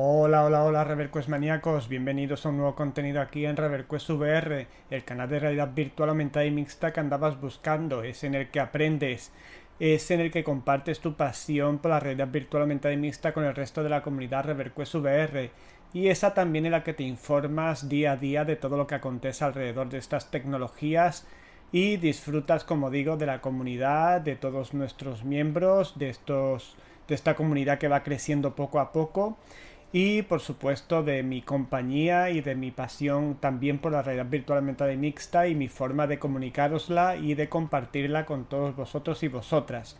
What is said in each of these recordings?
Hola, hola, hola, Reverquest maníacos, bienvenidos a un nuevo contenido aquí en Reverquest VR, el canal de realidad virtual aumentada y mixta que andabas buscando. Es en el que aprendes, es en el que compartes tu pasión por la realidad virtual aumentada y mixta con el resto de la comunidad Reverquest VR, y esa también en la que te informas día a día de todo lo que acontece alrededor de estas tecnologías y disfrutas, como digo, de la comunidad, de todos nuestros miembros, de esta comunidad que va creciendo poco a poco, y por supuesto de mi compañía y de mi pasión también por la realidad virtual aumentada y mixta y mi forma de comunicarosla y de compartirla con todos vosotros y vosotras.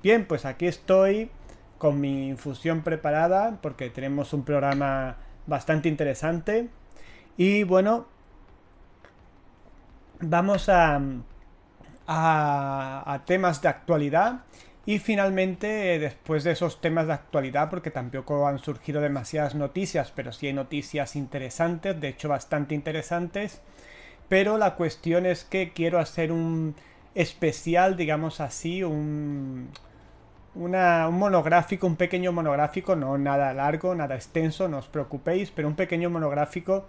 Bien, pues aquí estoy con mi infusión preparada porque tenemos un programa bastante interesante y bueno, vamos a temas de actualidad. Y finalmente, después de esos temas de actualidad, porque tampoco han surgido demasiadas noticias, pero sí hay noticias interesantes, de hecho bastante interesantes, pero la cuestión es que quiero hacer un especial, digamos así, un monográfico, un pequeño monográfico, no nada largo, nada extenso, no os preocupéis, pero un pequeño monográfico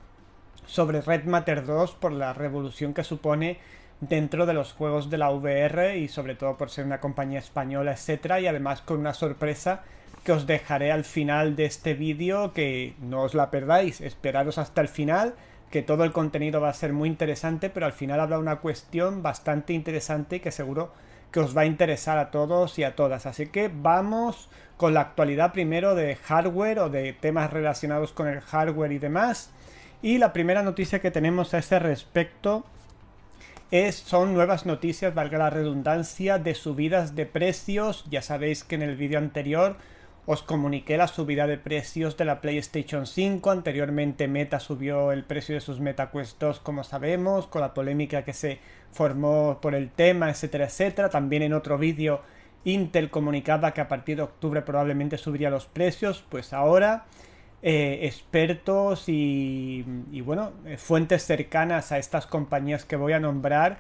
sobre Red Matter 2 por la revolución que supone dentro de los juegos de la VR y sobre todo por ser una compañía española, etcétera, y además con una sorpresa que os dejaré al final de este vídeo, que no os la perdáis, esperaros hasta el final, que todo el contenido va a ser muy interesante, pero al final habrá una cuestión bastante interesante que seguro que os va a interesar a todos y a todas. Así que vamos con la actualidad primero de hardware o de temas relacionados con el hardware y demás. Y la primera noticia que tenemos a ese respecto son nuevas noticias, valga la redundancia, de subidas de precios. Ya sabéis que en el vídeo anterior os comuniqué la subida de precios de la PlayStation 5. Anteriormente Meta subió el precio de sus MetaQuest 2, como sabemos, con la polémica que se formó por el tema, etcétera, etcétera. También en otro vídeo Intel comunicaba que a partir de octubre probablemente subiría los precios. Pues ahora expertos y bueno, fuentes cercanas a estas compañías que voy a nombrar,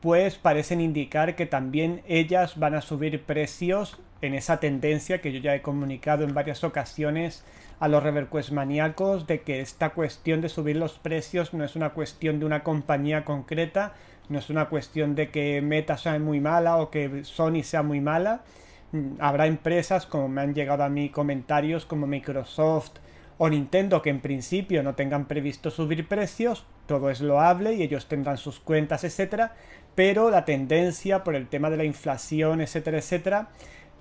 pues parecen indicar que también ellas van a subir precios en esa tendencia que yo ya he comunicado en varias ocasiones a los Reverquest maníacos, de que esta cuestión de subir los precios no es una cuestión de una compañía concreta, no es una cuestión de que Meta sea muy mala o que Sony sea muy mala. Habrá empresas, como me han llegado a mí comentarios, como Microsoft o Nintendo, que en principio no tengan previsto subir precios, todo es loable y ellos tendrán sus cuentas, etcétera, pero la tendencia por el tema de la inflación, etcétera, etcétera,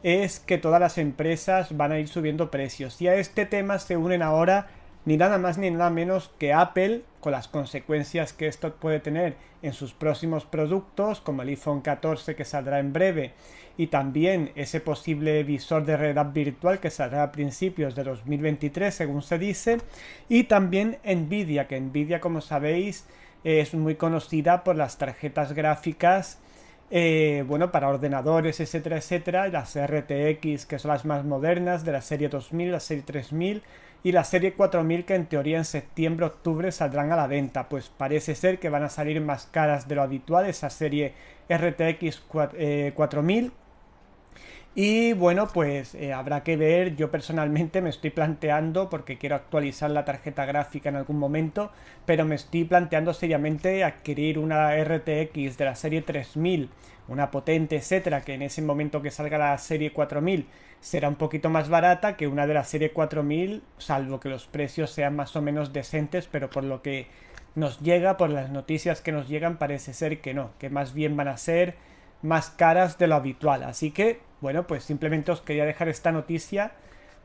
es que todas las empresas van a ir subiendo precios. Y a este tema se unen ahora ni nada más ni nada menos que Apple, con las consecuencias que esto puede tener en sus próximos productos, como el iPhone 14 que saldrá en breve, y también ese posible visor de realidad virtual que saldrá a principios de 2023, según se dice, y también Nvidia, que Nvidia, como sabéis, es muy conocida por las tarjetas gráficas, bueno, para ordenadores, etcétera, etcétera, las RTX, que son las más modernas, de la serie 2000, la serie 3000 y la serie 4000, que en teoría en septiembre-octubre saldrán a la venta. Pues parece ser que van a salir más caras de lo habitual esa serie RTX 4000. Y bueno, pues habrá que ver. Yo personalmente me estoy planteando, porque quiero actualizar la tarjeta gráfica en algún momento, pero me estoy planteando seriamente adquirir una RTX de la serie 3000, una potente, etcétera, que en ese momento que salga la serie 4000 será un poquito más barata que una de la serie 4000, salvo que los precios sean más o menos decentes, pero por lo que nos llega, por las noticias que nos llegan, parece ser que no, que más bien van a ser más caras de lo habitual. Así que, bueno, pues simplemente os quería dejar esta noticia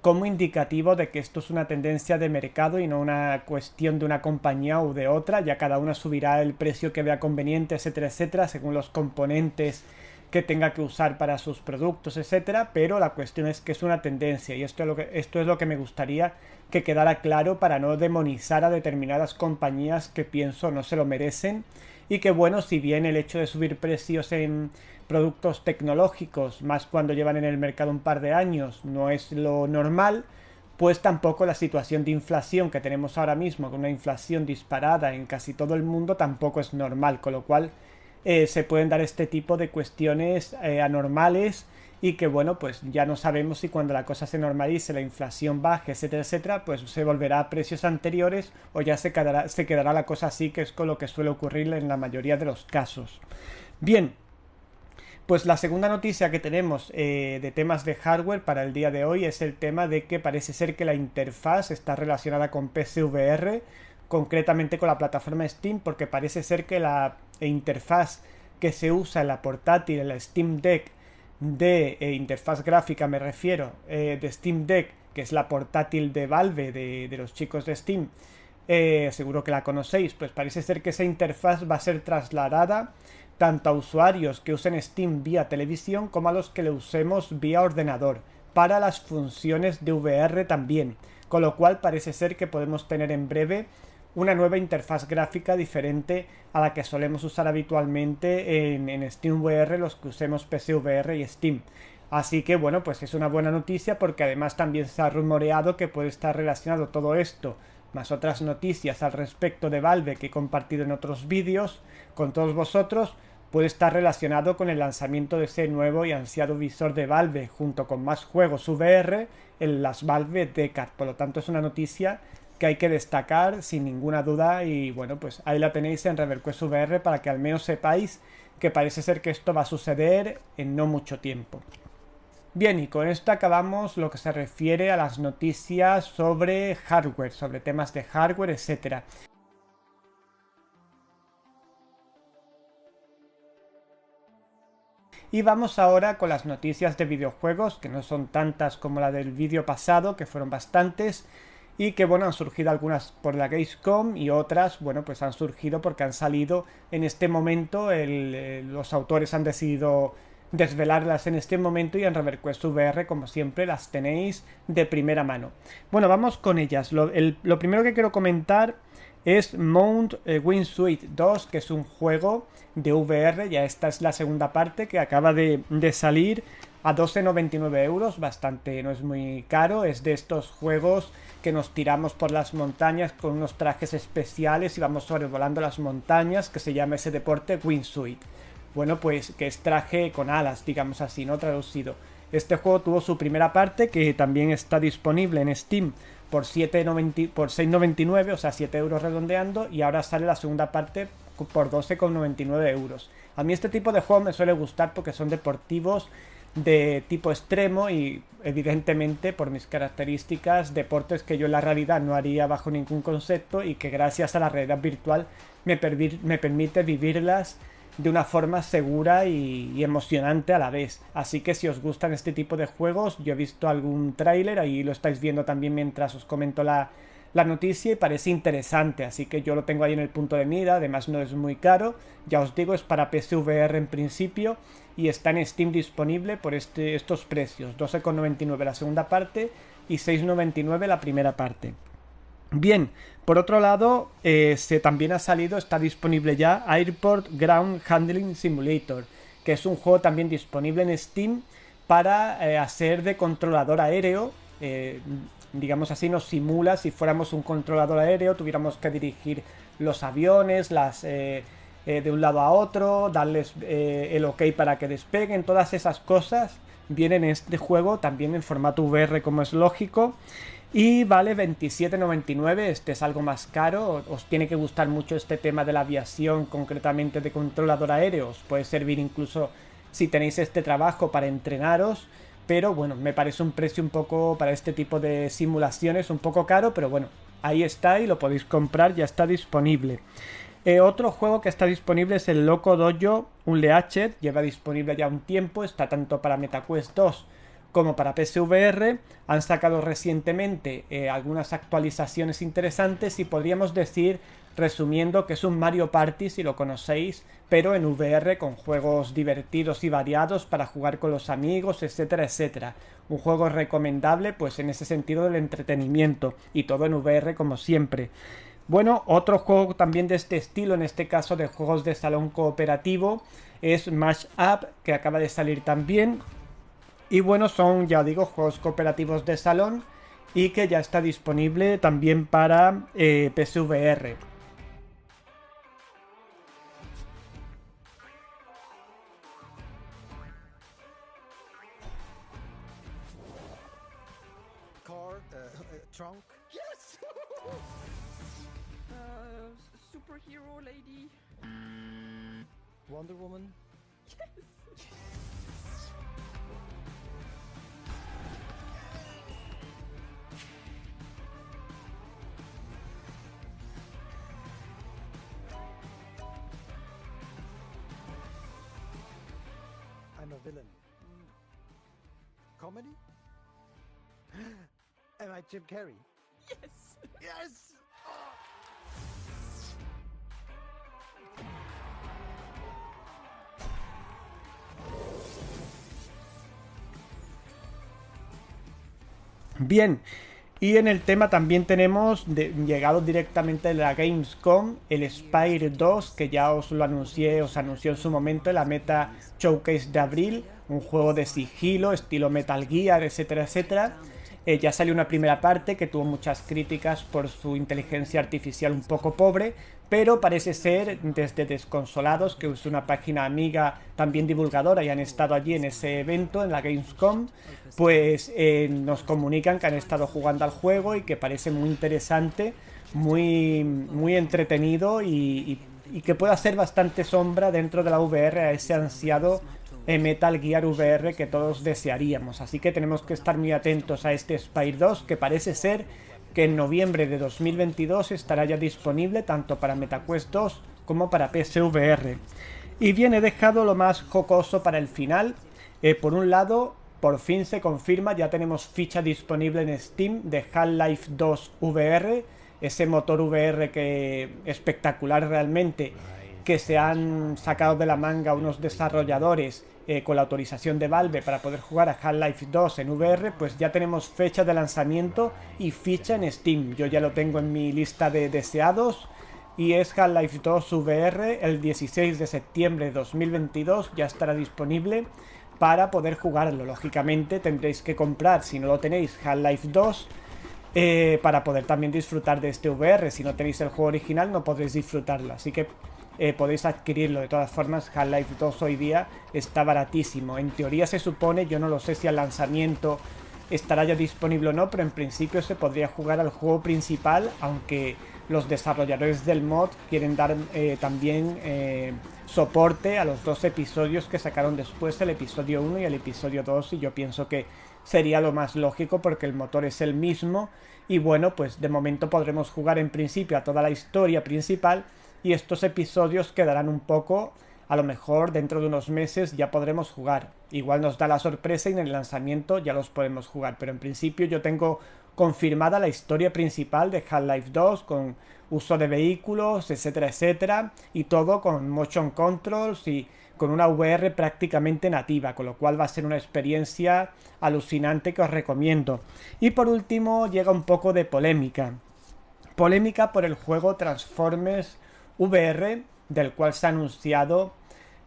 como indicativo de que esto es una tendencia de mercado y no una cuestión de una compañía u de otra. Ya cada una subirá el precio que vea conveniente, etcétera, etcétera, según los componentes que tenga que usar para sus productos, etcétera, pero la cuestión es que es una tendencia, y esto es lo que me gustaría que quedara claro, para no demonizar a determinadas compañías que pienso no se lo merecen. Y que bueno, si bien el hecho de subir precios en productos tecnológicos, más cuando llevan en el mercado un par de años, no es lo normal, pues tampoco la situación de inflación que tenemos ahora mismo, con una inflación disparada en casi todo el mundo, tampoco es normal, con lo cual se pueden dar este tipo de cuestiones anormales y que bueno, pues ya no sabemos si cuando la cosa se normalice, la inflación baje, etcétera, etcétera, pues se volverá a precios anteriores o ya se quedará la cosa así, que es con lo que suele ocurrir en la mayoría de los casos. Bien, pues la segunda noticia que tenemos de temas de hardware para el día de hoy es el tema de que parece ser que la interfaz está relacionada con PSVR, concretamente con la plataforma Steam, porque parece ser que la interfaz que se usa en la portátil, en la Steam Deck, de interfaz gráfica me refiero, de Steam Deck, que es la portátil de Valve, de los chicos de Steam, seguro que la conocéis, pues parece ser que esa interfaz va a ser trasladada tanto a usuarios que usen Steam vía televisión como a los que lo usemos vía ordenador, para las funciones de VR también, con lo cual parece ser que podemos tener en breve una nueva interfaz gráfica diferente a la que solemos usar habitualmente en SteamVR, los que usemos PSVR y Steam. Así que bueno, pues es una buena noticia porque además también se ha rumoreado que puede estar relacionado todo esto, más otras noticias al respecto de Valve que he compartido en otros vídeos con todos vosotros, puede estar relacionado con el lanzamiento de ese nuevo y ansiado visor de Valve, junto con más juegos VR en las Valve Decard. Por lo tanto, es una noticia que hay que destacar sin ninguna duda y bueno, pues ahí la tenéis en ReverQuest VR para que al menos sepáis que parece ser que esto va a suceder en no mucho tiempo. Bien, y con esto acabamos lo que se refiere a las noticias sobre hardware, sobre temas de hardware, etcétera. Y vamos ahora con las noticias de videojuegos, que no son tantas como la del vídeo pasado, que fueron bastantes, y que bueno, han surgido algunas por la Gamescom y otras, bueno, pues han surgido porque han salido en este momento, los autores han decidido desvelarlas en este momento y en ReverQuest VR, como siempre, las tenéis de primera mano. Bueno, vamos con ellas. Lo primero que quiero comentar es Mount Wingsuit 2, que es un juego de VR, ya esta es la segunda parte que acaba de salir a 12,99 euros, bastante, no es muy caro, es de estos juegos que nos tiramos por las montañas con unos trajes especiales y vamos sobrevolando las montañas, que se llama ese deporte Wingsuit. Bueno, pues que es traje con alas, digamos así, no traducido. Este juego tuvo su primera parte, que también está disponible en Steam por 6,99, o sea, 7 euros redondeando, y ahora sale la segunda parte por 12,99 euros. A mí este tipo de juegos me suele gustar porque son deportivos de tipo extremo y evidentemente por mis características deportes que yo en la realidad no haría bajo ningún concepto y que gracias a la realidad virtual me permite vivirlas de una forma segura y emocionante a la vez. Así que si os gustan este tipo de juegos, yo he visto algún tráiler, ahí lo estáis viendo también mientras os comento la noticia y parece interesante, así que yo lo tengo ahí en el punto de mira, además no es muy caro, ya os digo, es para PSVR en principio y está en Steam disponible por estos precios, 12,99 la segunda parte y 6,99 la primera parte. Bien, por otro lado, también ha salido, está disponible ya Airport Ground Handling Simulator, que es un juego también disponible en Steam para hacer de controlador aéreo. Digamos así, nos simula si fuéramos un controlador aéreo, tuviéramos que dirigir los aviones, de un lado a otro, darles el ok para que despeguen, todas esas cosas vienen en este juego, también en formato VR como es lógico. Y vale 27,99, este es algo más caro, os tiene que gustar mucho este tema de la aviación, concretamente de controlador aéreo, os puede servir incluso si tenéis este trabajo para entrenaros, pero bueno, me parece un precio un poco para este tipo de simulaciones un poco caro, pero bueno, ahí está y lo podéis comprar, ya está disponible. Otro juego que está disponible es el Loco Dojo Unleashed, lleva disponible ya un tiempo, está tanto para MetaQuest 2 como para PSVR, han sacado recientemente algunas actualizaciones interesantes y podríamos decir, resumiendo, que es un Mario Party si lo conocéis, pero en VR con juegos divertidos y variados para jugar con los amigos, etcétera, etcétera. Un juego recomendable pues en ese sentido del entretenimiento y todo en VR como siempre. Bueno, otro juego también de este estilo, en este caso de juegos de salón cooperativo, es Mash Up, que acaba de salir también. Y bueno, son, ya digo, juegos cooperativos de salón y que ya está disponible también para PSVR. trunk? Yes! Superhero lady. Wonder Woman? I'm a villain. Comedy? Am I Jim Carrey? Yes! Yes! Bien, y en el tema también tenemos llegado directamente de la Gamescom el Spyro 2, que ya os anunció en su momento en la Meta Showcase de abril, un juego de sigilo, estilo Metal Gear, etcétera, etcétera. Ya salió una primera parte que tuvo muchas críticas por su inteligencia artificial un poco pobre, pero parece ser desde Desconsolados, que es una página amiga también divulgadora y han estado allí en ese evento, en la Gamescom, pues nos comunican que han estado jugando al juego y que parece muy interesante, muy entretenido y que puede hacer bastante sombra dentro de la VR a ese ansiado Metal Gear VR que todos desearíamos. Así que tenemos que estar muy atentos a este Spyro 2, que parece ser que en noviembre de 2022 estará ya disponible tanto para MetaQuest 2 como para PSVR. Y bien, he dejado lo más jocoso para el final. Por un lado, por fin se confirma, ya tenemos ficha disponible en Steam de Half-Life 2 VR, ese motor VR que espectacular realmente, que se han sacado de la manga unos desarrolladores con la autorización de Valve para poder jugar a Half-Life 2 en VR, pues ya tenemos fecha de lanzamiento y ficha en Steam. Yo ya lo tengo en mi lista de deseados y es Half-Life 2 VR. El 16 de septiembre de 2022 ya estará disponible para poder jugarlo. Lógicamente tendréis que comprar, si no lo tenéis, Half-Life 2 para poder también disfrutar de este VR. Si no tenéis el juego original no podréis disfrutarlo, así que podéis adquirirlo. De todas formas, Half-Life 2 hoy día está baratísimo. En teoría se supone, yo no lo sé si al lanzamiento estará ya disponible o no, pero en principio se podría jugar al juego principal, aunque los desarrolladores del mod quieren dar también soporte a los dos episodios que sacaron después, el episodio 1 y el episodio 2, y yo pienso que sería lo más lógico porque el motor es el mismo y bueno, pues de momento podremos jugar en principio a toda la historia principal y estos episodios quedarán un poco, a lo mejor dentro de unos meses ya podremos jugar. Igual nos da la sorpresa y en el lanzamiento ya los podemos jugar, pero en principio yo tengo confirmada la historia principal de Half-Life 2 con uso de vehículos, etcétera, etcétera, y todo con motion controls y con una VR prácticamente nativa, con lo cual va a ser una experiencia alucinante que os recomiendo. Y por último llega un poco de polémica. Polémica por el juego Transformers VR, del cual se ha anunciado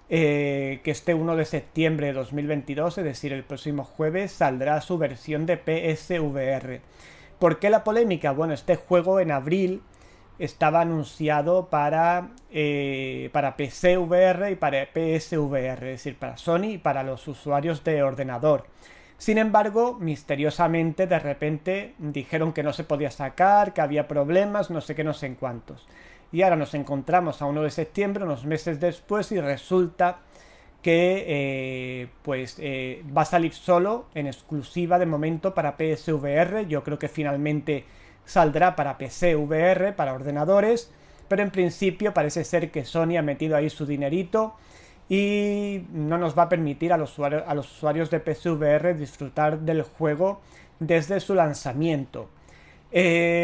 que este 1 de septiembre de 2022, es decir, el próximo jueves, saldrá su versión de PSVR. ¿Por qué la polémica? Bueno, este juego en abril estaba anunciado para PC VR y para PSVR, es decir, para Sony y para los usuarios de ordenador. Sin embargo, misteriosamente, de repente dijeron que no se podía sacar, que había problemas, no sé qué, no sé en cuántos. Y ahora nos encontramos a 1 de septiembre, unos meses después, y resulta que va a salir solo, en exclusiva de momento para PSVR. Yo creo que finalmente saldrá para PC VR, para ordenadores, pero en principio parece ser que Sony ha metido ahí su dinerito y no nos va a permitir a los usuarios de PC VR disfrutar del juego desde su lanzamiento.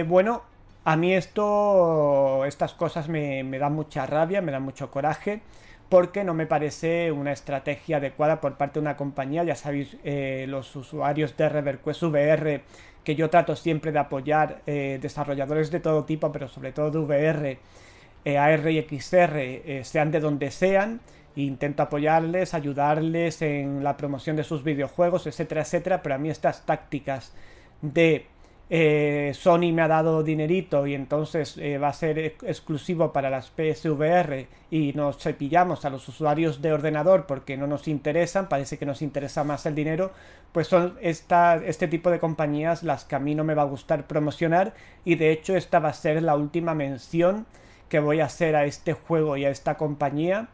Bueno, a mí estas cosas me dan mucha rabia, me dan mucho coraje, porque no me parece una estrategia adecuada por parte de una compañía. Ya sabéis, los usuarios de ReverQuest VR, que yo trato siempre de apoyar, desarrolladores de todo tipo, pero sobre todo de VR, AR y XR, sean de donde sean, e intento apoyarles, ayudarles en la promoción de sus videojuegos, etcétera, etcétera, pero a mí estas tácticas de Sony me ha dado dinerito y entonces va a ser exclusivo para las PSVR y nos cepillamos a los usuarios de ordenador porque no nos interesan, parece que nos interesa más el dinero, pues son este tipo de compañías las que a mí no me va a gustar promocionar, y de hecho esta va a ser la última mención que voy a hacer a este juego y a esta compañía,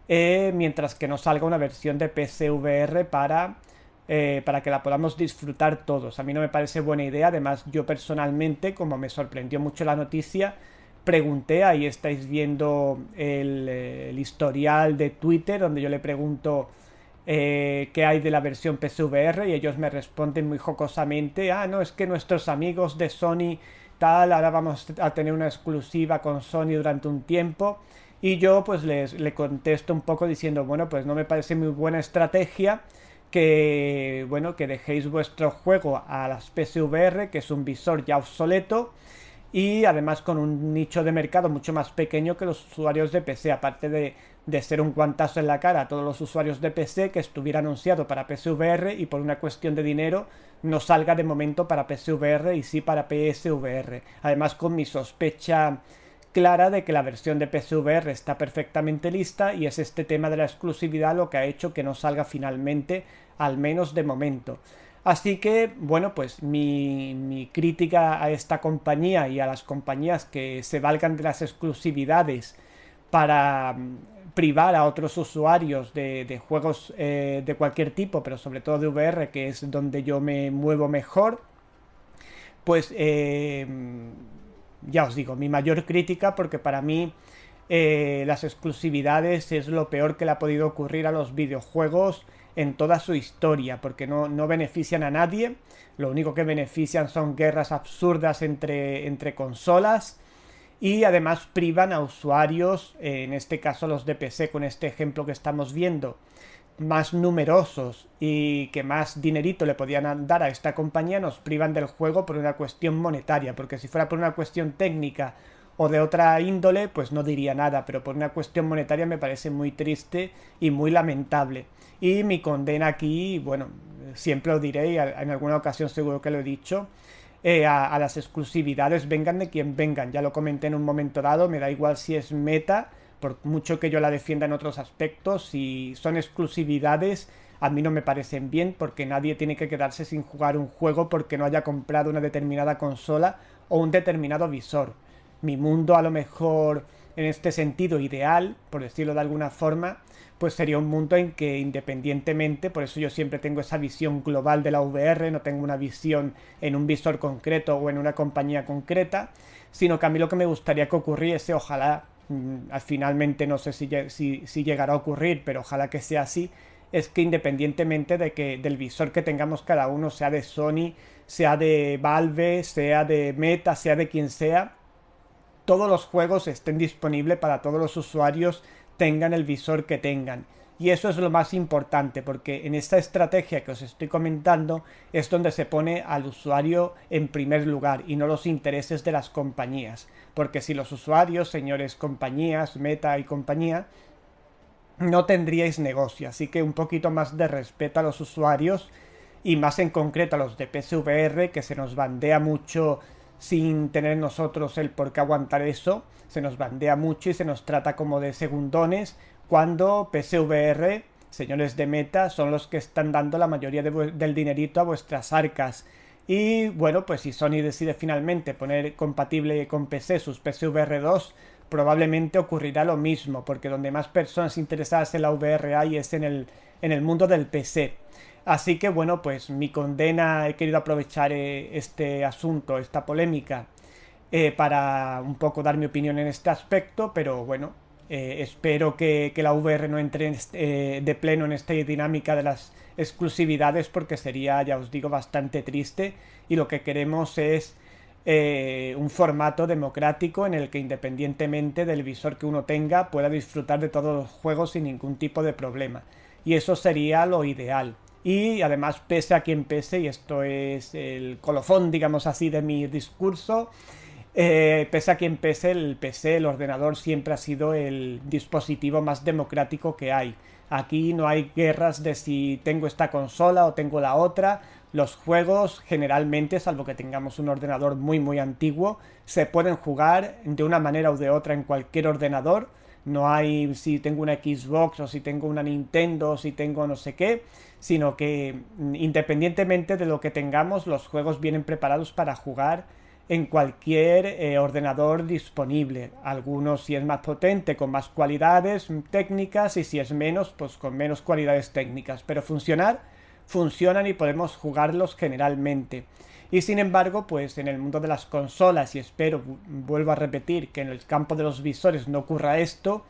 mientras que no salga una versión de PSVR para que la podamos disfrutar todos. A mí no me parece buena idea. Además, yo personalmente, como me sorprendió mucho la noticia, pregunté, ahí estáis viendo el historial de Twitter, donde yo le pregunto qué hay de la versión PSVR, y ellos me responden muy jocosamente: ah, no, es que nuestros amigos de Sony tal, ahora vamos a tener una exclusiva con Sony durante un tiempo. Y yo pues le contesto un poco diciendo, bueno, pues no me parece muy buena estrategia que, bueno, que dejéis vuestro juego a las PSVR, que es un visor ya obsoleto, y además con un nicho de mercado mucho más pequeño que los usuarios de PC, aparte de ser un guantazo en la cara a todos los usuarios de PC, que estuviera anunciado para PSVR y por una cuestión de dinero no salga de momento para PSVR y sí para PSVR. Además, con mi sospecha clara de que la versión de PSVR está perfectamente lista, y es este tema de la exclusividad lo que ha hecho que no salga finalmente, al menos de momento. Así que, bueno, pues mi crítica a esta compañía y a las compañías que se valgan de las exclusividades para privar a otros usuarios de juegos de cualquier tipo, pero sobre todo de VR, que es donde yo me muevo mejor, pues ya os digo, mi mayor crítica, porque para mí las exclusividades es lo peor que le ha podido ocurrir a los videojuegos en toda su historia, porque no benefician a nadie. Lo único que benefician son guerras absurdas entre consolas, y además privan a usuarios, en este caso los de PC, con este ejemplo que estamos viendo, más numerosos y que más dinerito le podían dar a esta compañía, nos privan del juego por una cuestión monetaria, porque si fuera por una cuestión técnica o de otra índole, pues no diría nada, pero por una cuestión monetaria me parece muy triste y muy lamentable. Y mi condena aquí, bueno, siempre lo diré, y en alguna ocasión seguro que lo he dicho, a las exclusividades, vengan de quien vengan. Ya lo comenté en un momento dado, me da igual si es Meta, por mucho que yo la defienda en otros aspectos. Si son exclusividades, a mí no me parecen bien, porque nadie tiene que quedarse sin jugar un juego porque no haya comprado una determinada consola o un determinado visor. Mi mundo, a lo mejor en este sentido ideal, por decirlo de alguna forma, pues sería un mundo en que independientemente, por eso yo siempre tengo esa visión global de la VR, no tengo una visión en un visor concreto o en una compañía concreta, sino que a mí lo que me gustaría que ocurriese, ojalá, finalmente no sé si llegará a ocurrir, pero ojalá que sea así, es que independientemente del visor que tengamos cada uno, sea de Sony, sea de Valve, sea de Meta, sea de quien sea, todos los juegos estén disponibles para todos los usuarios, tengan el visor que tengan. Y eso es lo más importante, porque en esta estrategia que os estoy comentando es donde se pone al usuario en primer lugar y no los intereses de las compañías. Porque si los usuarios, señores compañías, Meta y compañía, no tendríais negocio. Así que un poquito más de respeto a los usuarios, y más en concreto a los de PSVR, que se nos bandea mucho sin tener nosotros el por qué aguantar eso. Se nos bandea mucho y se nos trata como de segundones, cuando PSVR, señores de Meta, son los que están dando la mayoría del dinerito a vuestras arcas. Y bueno, pues si Sony decide finalmente poner compatible con PC sus PSVR 2, probablemente ocurrirá lo mismo, porque donde más personas interesadas en la VR hay es en el mundo del PC. Así que bueno, pues mi condena, he querido aprovechar este asunto, esta polémica, para un poco dar mi opinión en este aspecto, pero bueno, espero que la VR no entre de pleno en esta dinámica de las exclusividades, porque sería, ya os digo, bastante triste, y lo que queremos es un formato democrático en el que, independientemente del visor que uno tenga, pueda disfrutar de todos los juegos sin ningún tipo de problema, y eso sería lo ideal. Y además, pese a quien pese, y esto es el colofón, digamos así, de mi discurso, pese a quien pese, el PC, el ordenador, siempre ha sido el dispositivo más democrático que hay. Aquí no hay guerras de si tengo esta consola o tengo la otra, Los juegos generalmente, salvo que tengamos un ordenador muy antiguo, se pueden jugar de una manera u de otra en cualquier ordenador. No hay si tengo una Xbox o si tengo una Nintendo o si tengo no sé qué, sino que independientemente de lo que tengamos, los juegos vienen preparados para jugar en cualquier ordenador disponible. Algunos si es más potente, con más cualidades técnicas, y si es menos, pues con menos cualidades técnicas. Pero funcionan y podemos jugarlos generalmente. Y sin embargo, pues en el mundo de las consolas, y espero, vuelvo a repetir, que en el campo de los visores no ocurra esto,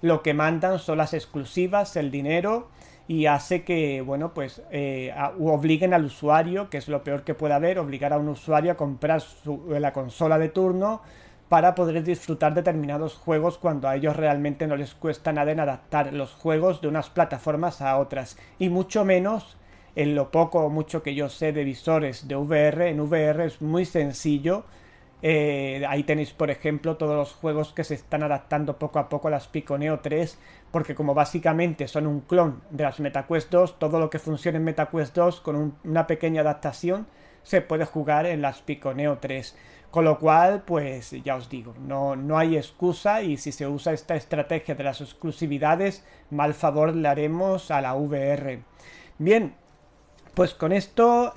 lo que mandan son las exclusivas, el dinero, y hace que, bueno, pues obliguen al usuario, que es lo peor que puede haber, obligar a un usuario a comprar la consola de turno para poder disfrutar determinados juegos cuando a ellos realmente no les cuesta nada en adaptar los juegos de unas plataformas a otras, y mucho menos en lo poco o mucho que yo sé de visores de VR. En VR es muy sencillo. Ahí tenéis, por ejemplo, todos los juegos que se están adaptando poco a poco a las Pico Neo 3, porque como básicamente son un clon de las MetaQuest 2, todo lo que funciona en MetaQuest 2 con una pequeña adaptación se puede jugar en las Pico Neo 3. Con lo cual, pues ya os digo, no hay excusa, y si se usa esta estrategia de las exclusividades, mal favor le haremos a la VR. Bien, pues con esto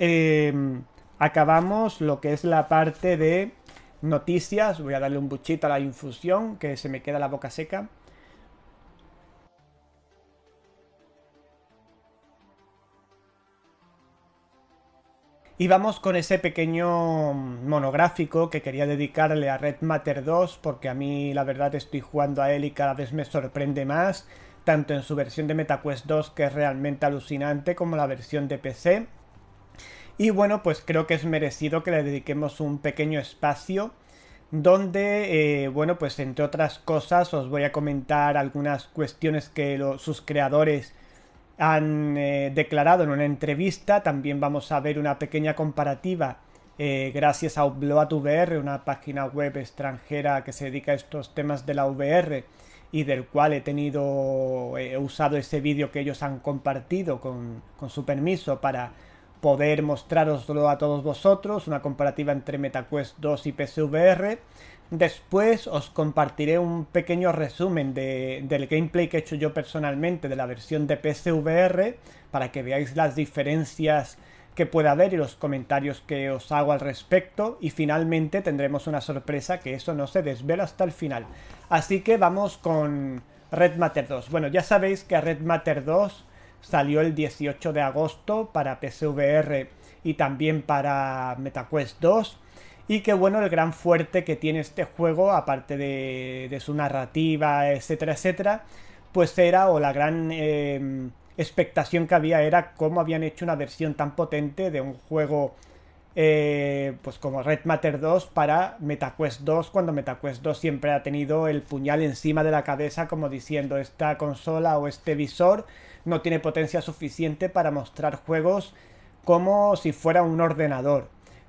acabamos lo que es la parte de noticias. Voy a darle un buchito a la infusión, que se me queda la boca seca. Y vamos con ese pequeño monográfico que quería dedicarle a Red Matter 2, porque a mí la verdad estoy jugando a él y cada vez me sorprende más, tanto en su versión de MetaQuest 2, que es realmente alucinante, como la versión de PC. Y bueno, pues creo que es merecido que le dediquemos un pequeño espacio donde, bueno, pues entre otras cosas os voy a comentar algunas cuestiones que sus creadores han declarado en una entrevista. También vamos a ver una pequeña comparativa gracias a Upload VR, una página web extranjera que se dedica a estos temas de la VR, y del cual he usado ese vídeo que ellos han compartido con su permiso para poder mostraroslo a todos vosotros, una comparativa entre MetaQuest 2 y PSVR. Después os compartiré un pequeño resumen del gameplay que he hecho yo personalmente de la versión de PSVR, para que veáis las diferencias que puede haber y los comentarios que os hago al respecto. Y finalmente tendremos una sorpresa, que eso no se desvela hasta el final. Así que vamos con Red Matter 2. Bueno, ya sabéis que Red Matter 2 salió el 18 de agosto para PSVR y también para MetaQuest 2. Y que bueno, el gran fuerte que tiene este juego, aparte de su narrativa, etcétera, etcétera, pues era, o la gran expectación que había, era cómo habían hecho una versión tan potente de un juego pues como Red Matter 2 para MetaQuest 2, cuando MetaQuest 2 siempre ha tenido el puñal encima de la cabeza, como diciendo, esta consola o este visor no tiene potencia suficiente para mostrar juegos como si fuera un ordenador,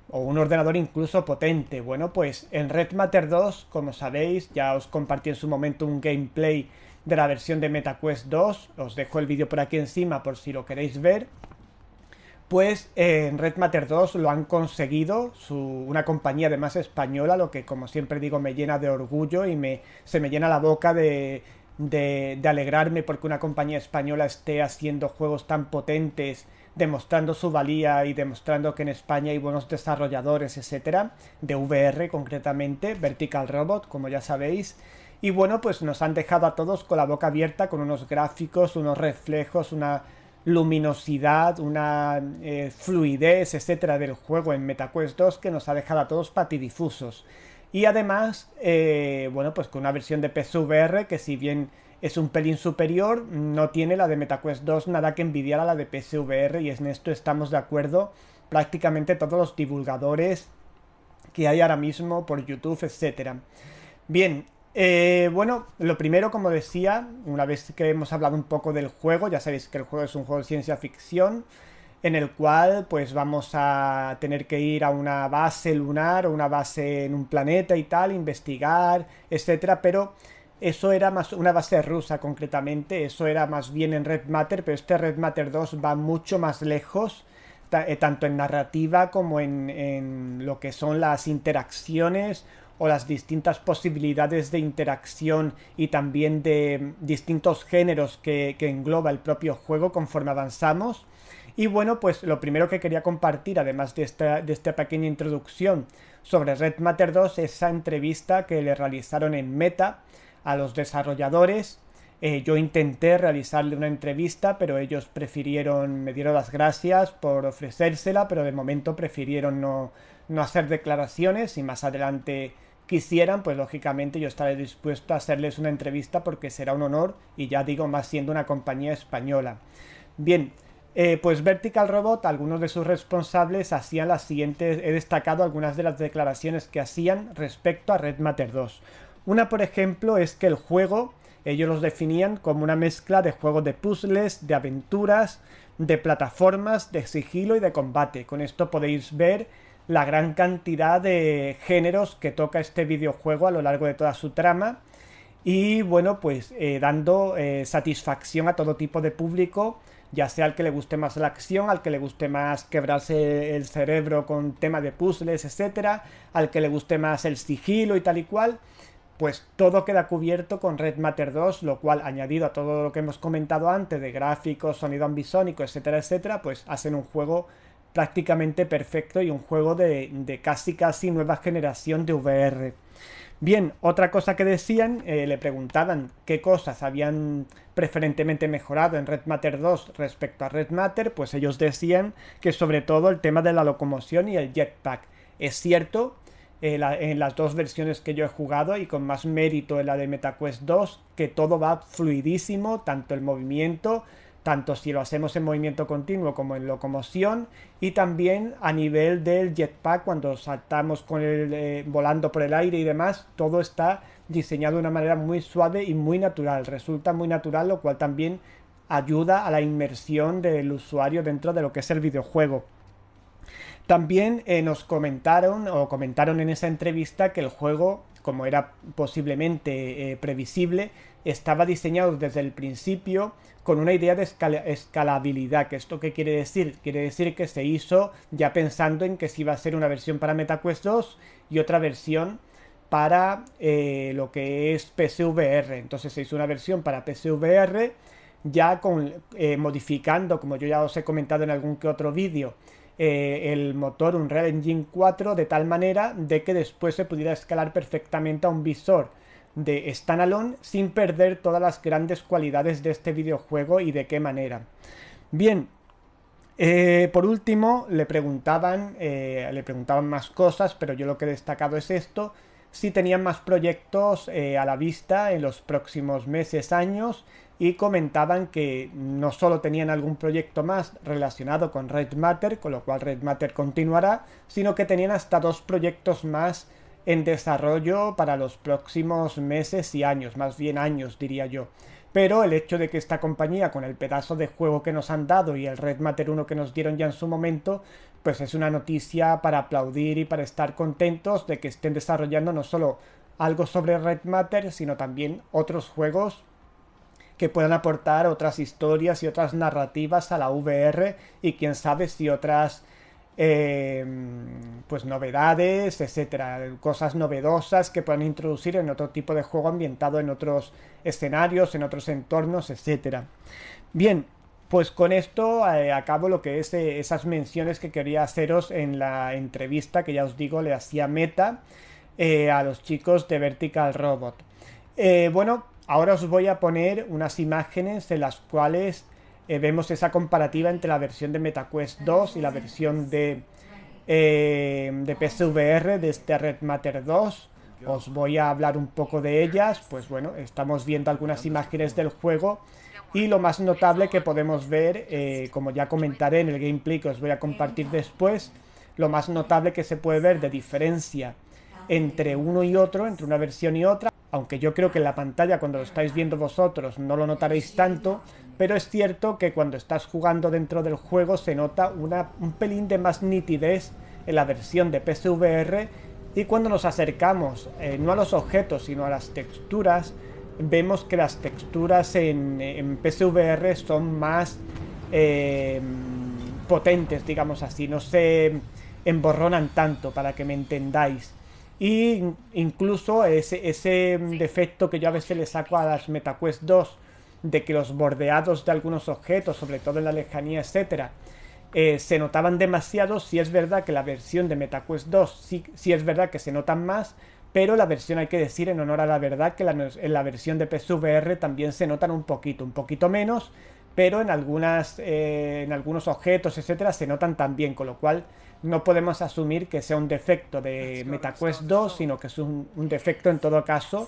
o un ordenador incluso potente. Bueno, pues en Red Matter 2, como sabéis, ya os compartí en su momento un gameplay de la versión de MetaQuest 2, os dejo el vídeo por aquí encima por si lo queréis ver. Pues en Red Matter 2 lo han conseguido, una compañía además española, lo que como siempre digo me llena de orgullo y se me llena la boca de alegrarme porque una compañía española esté haciendo juegos tan potentes, demostrando su valía y demostrando que en España hay buenos desarrolladores, etcétera, de VR concretamente, Vertical Robot, como ya sabéis. Y bueno, pues nos han dejado a todos con la boca abierta, con unos gráficos, unos reflejos, una luminosidad, una fluidez, etcétera, del juego en MetaQuest 2, que nos ha dejado a todos patidifusos. Y además, bueno, pues con una versión de PSVR que, si bien es un pelín superior, no tiene la de MetaQuest 2 nada que envidiar a la de PSVR, y en esto estamos de acuerdo prácticamente todos los divulgadores que hay ahora mismo por YouTube, etcétera. Bien, bueno, lo primero, como decía, una vez que hemos hablado un poco del juego, ya sabéis que el juego es un juego de ciencia ficción, en el cual pues vamos a tener que ir a una base lunar o una base en un planeta y tal, investigar, etcétera, pero eso era más una base rusa concretamente, eso era más bien en Red Matter, pero este Red Matter 2 va mucho más lejos. tanto en narrativa como en lo que son las interacciones o las distintas posibilidades de interacción y también de distintos géneros que engloba el propio juego conforme avanzamos. Y bueno, pues lo primero que quería compartir, además de esta pequeña introducción sobre Red Matter 2, es esa entrevista que le realizaron en Meta a los desarrolladores. Yo intenté realizarle una entrevista, pero ellos me dieron las gracias por ofrecérsela, pero de momento prefirieron no hacer declaraciones. Si más adelante quisieran, pues lógicamente yo estaré dispuesto a hacerles una entrevista porque será un honor, y ya digo, más siendo una compañía española. Bien, pues Vertical Robot, algunos de sus responsables hacían las siguientes, he destacado algunas de las declaraciones que hacían respecto a Red Matter 2. Una, por ejemplo, es que el juego, ellos los definían como una mezcla de juegos de puzzles, de aventuras, de plataformas, de sigilo y de combate. Con esto podéis ver la gran cantidad de géneros que toca este videojuego a lo largo de toda su trama. Y bueno, pues dando satisfacción a todo tipo de público, ya sea al que le guste más la acción, al que le guste más quebrarse el cerebro con tema de puzzles, etcétera, al que le guste más el sigilo y tal y cual. Pues todo queda cubierto con Red Matter 2, lo cual, añadido a todo lo que hemos comentado antes de gráficos, sonido ambisónico, etcétera, etcétera, pues hacen un juego prácticamente perfecto y un juego de casi nueva generación de VR. Bien, otra cosa que decían, le preguntaban qué cosas habían preferentemente mejorado en Red Matter 2 respecto a Red Matter, pues ellos decían que sobre todo el tema de la locomoción y el jetpack. Es cierto, en las dos versiones que yo he jugado y con más mérito en la de MetaQuest 2, que todo va fluidísimo, tanto el movimiento, tanto si lo hacemos en movimiento continuo como en locomoción, y también a nivel del jetpack cuando saltamos con volando por el aire y demás, todo está diseñado de una manera muy suave y muy natural, resulta muy natural, lo cual también ayuda a la inmersión del usuario dentro de lo que es el videojuego. También nos comentaron en esa entrevista que el juego, como era posiblemente previsible, estaba diseñado desde el principio con una idea de escalabilidad. ¿Que esto qué quiere decir? Quiere decir que se hizo ya pensando en que se iba a ser una versión para MetaQuest 2 y otra versión para lo que es PSVR. Entonces se hizo una versión para PSVR ya modificando, como yo ya os he comentado en algún que otro vídeo, el motor Unreal Engine 4 de tal manera de que después se pudiera escalar perfectamente a un visor de standalone sin perder todas las grandes cualidades de este videojuego y de qué manera. Bien, por último le preguntaban más cosas, pero yo lo que he destacado es esto: si tenían más proyectos a la vista en los próximos meses, años, y comentaban que no solo tenían algún proyecto más relacionado con Red Matter, con lo cual Red Matter continuará, sino que tenían hasta 2 proyectos más en desarrollo para los próximos meses y años, más bien años diría yo. Pero el hecho de que esta compañía, con el pedazo de juego que nos han dado y el Red Matter 1 que nos dieron ya en su momento, pues es una noticia para aplaudir y para estar contentos de que estén desarrollando no solo algo sobre Red Matter, sino también otros juegos que puedan aportar otras historias y otras narrativas a la VR, y quién sabe si otras pues novedades, etcétera, cosas novedosas que puedan introducir en otro tipo de juego ambientado en otros escenarios, en otros entornos, etcétera. Bien, pues con esto acabo lo que es esas menciones que quería haceros en la entrevista que ya os digo le hacía Meta a los chicos de Vertical Robot. Bueno, ahora os voy a poner unas imágenes en las cuales vemos esa comparativa entre la versión de MetaQuest 2 y la versión de PSVR de este Red Matter 2. Os voy a hablar un poco de ellas. Pues bueno, estamos viendo algunas imágenes del juego y lo más notable que podemos ver, como ya comentaré en el gameplay que os voy a compartir después, lo más notable que se puede ver de diferencia entre uno y otro, entre una versión y otra, aunque yo creo que en la pantalla cuando lo estáis viendo vosotros no lo notaréis tanto, pero es cierto que cuando estás jugando dentro del juego se nota un pelín de más nitidez en la versión de PSVR, y cuando nos acercamos no a los objetos sino a las texturas, vemos que las texturas en PSVR son más potentes, digamos así, no se emborronan tanto, para que me entendáis. Y incluso ese defecto que yo a veces le saco a las MetaQuest 2, de que los bordeados de algunos objetos, sobre todo en la lejanía, etcétera, se notaban demasiado. Sí es verdad que la versión de MetaQuest 2 sí es verdad que se notan más, pero la versión, hay que decir en honor a la verdad, que en la versión de PSVR también se notan un poquito menos, pero en algunos objetos, etcétera, se notan también, con lo cual no podemos asumir que sea un defecto de MetaQuest 2, sino que es un defecto en todo caso,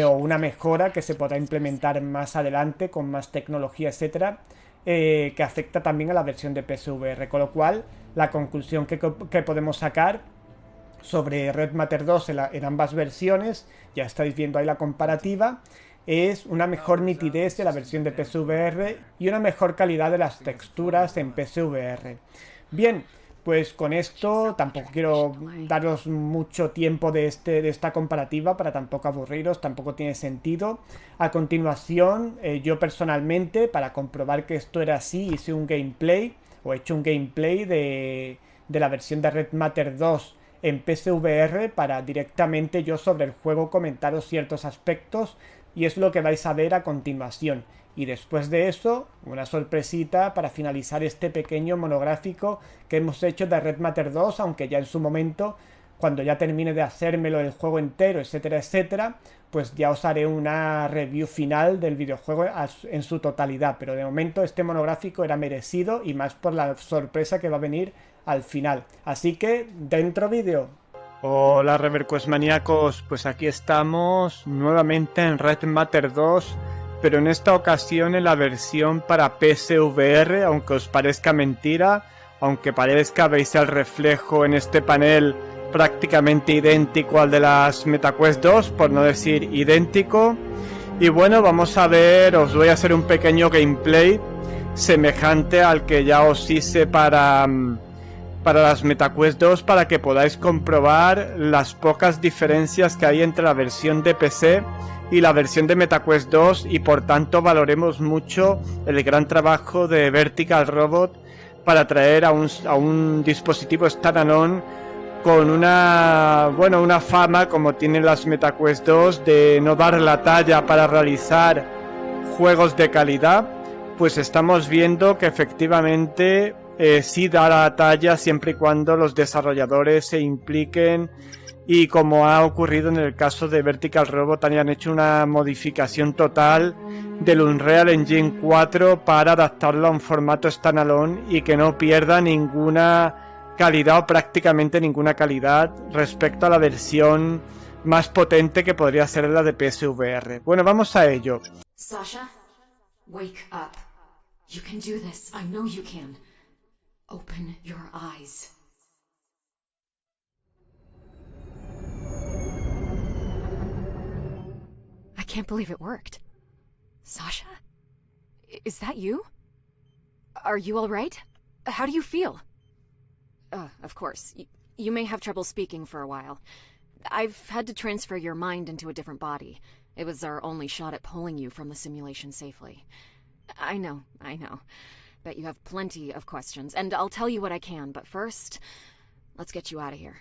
o una mejora que se podrá implementar más adelante con más tecnología, etcétera, que afecta también a la versión de PSVR. Con lo cual, la conclusión que podemos sacar sobre Red Matter 2 en ambas versiones, ya estáis viendo ahí la comparativa, es una mejor nitidez de la versión de PSVR y una mejor calidad de las texturas en PSVR. Bien, pues con esto tampoco quiero daros mucho tiempo de esta comparativa para tampoco aburriros, tampoco tiene sentido. A continuación, yo personalmente, para comprobar que esto era así, hice un gameplay, o he hecho un gameplay de la versión de Red Matter 2 en PSVR, para directamente yo sobre el juego comentaros ciertos aspectos, y es lo que vais a ver a continuación. Y después de eso, una sorpresita para finalizar este pequeño monográfico que hemos hecho de Red Matter 2, aunque ya en su momento, cuando ya termine de hacérmelo el juego entero, etcétera, etcétera, pues ya os haré una review final del videojuego en su totalidad. Pero de momento este monográfico era merecido, y más por la sorpresa que va a venir al final. Así que, dentro vídeo. Hola Reverquest maníacos, pues aquí estamos nuevamente en Red Matter 2, pero en esta ocasión en la versión para PSVR, aunque os parezca mentira, aunque parezca, veis el reflejo en este panel prácticamente idéntico al de las MetaQuest 2, por no decir idéntico. Y bueno, vamos a ver, os voy a hacer un pequeño gameplay semejante al que ya os hice para las MetaQuest 2, para que podáis comprobar las pocas diferencias que hay entre la versión de PC y la versión de MetaQuest 2, y por tanto valoremos mucho el gran trabajo de Vertical Robot para traer a un dispositivo standalone con una fama, como tienen las MetaQuest 2, de no dar la talla para realizar juegos de calidad. Pues estamos viendo que efectivamente sí da la talla, siempre y cuando los desarrolladores se impliquen, y como ha ocurrido en el caso de Vertical Robot, han hecho una modificación total del Unreal Engine 4 para adaptarlo a un formato standalone y que no pierda ninguna calidad, o prácticamente ninguna calidad, respecto a la versión más potente que podría ser la de PSVR. Bueno, vamos a ello. Sasha, wake up. You can do this. I know you can. Open your eyes. I can't believe it worked. Sasha? Is that you? Are you all right? How do you feel? Of course. You may have trouble speaking for a while. I've had to transfer your mind into a different body. It was our only shot at pulling you from the simulation safely. I know. Bet you have plenty of questions, and I'll tell you what I can, but first, let's get you out of here.